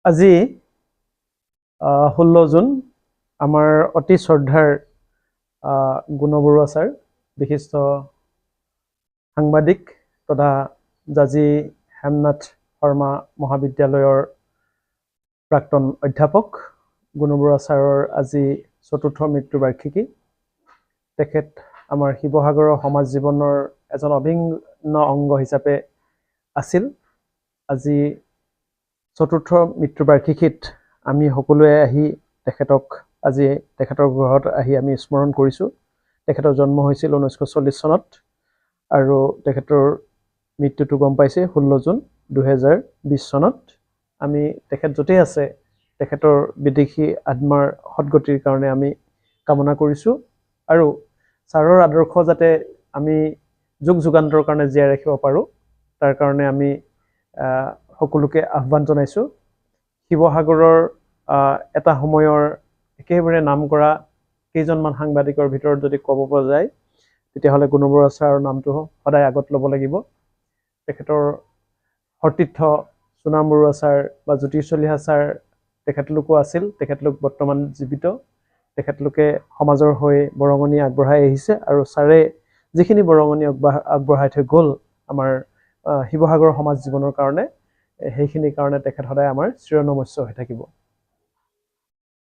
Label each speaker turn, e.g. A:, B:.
A: আজি 16 জুন আমাৰ অতি শ্ৰদ্ধাৰ গুণবৰুৱা ছাৰ বিশিষ্ট সাংবাদিক তথা জাজি হেমনাথ শৰ্মা মহাবিদ্যালয়ৰ প্ৰাক্তন অধ্যাপক গুণবৰুৱা ছাৰৰ আজি চতুৰ্থ মৃত্যু বাৰ্ষিকী। তেখেত আমাৰ শিৱসাগৰৰ সমাজ জীৱনৰ এজন অভিন্ন অংগ হিচাপে আছিল। আজি চতুৰ্থ মৃত্যু বাৰ্ষিকীত আমি সকলোৱে আহি তেখেতৰ ঘৰত আহি আমি স্মৰণ কৰিছোঁ। তেখেতৰ জন্ম হৈছিল 1940 চনত আৰু তেখেতৰ মৃত্যুটো গম পাইছে 16 জুন 2020 চনত। আমি তেখেত য'তেই আছে তেখেতৰ বিদেশী আত্মাৰ সদ্গতিৰ কাৰণে আমি কামনা কৰিছোঁ আৰু ছাৰৰ আদৰ্শ যাতে আমি যুগ যুগান্তৰ কাৰণে জীয়াই ৰাখিব পাৰোঁ তাৰ কাৰণে আমি সকলোকে আহ্বান জনাইছোঁ। শিৱসাগৰৰ এটা সময়ৰ একেবাৰে নাম কৰা কেইজনমান সাংবাদিকৰ ভিতৰত যদি ক'ব পৰা যায় তেতিয়াহ'লে গুণবৰুৱা ছাৰৰ নামটো সদায় আগত ল'ব লাগিব। তেখেতৰ সতীৰ্থ সোণাম বৰুৱা ছাৰ বা জ্যোতি চলিহা ছাৰ তেখেতলোকো আছিল। তেখেতলোক বৰ্তমান জীৱিত। তেখেতলোকে সমাজৰ হৈ বৰঙণি আগবঢ়াই আহিছে আৰু ছাৰে যিখিনি বৰঙণি আগবঢ়াই থৈ গ'ল আমাৰ শিৱসাগৰৰ সমাজ জীৱনৰ কাৰণে সেইখিনিৰ কাৰণে তেখেত সদায় আমাৰ চিৰনমস্য হৈ থাকিব।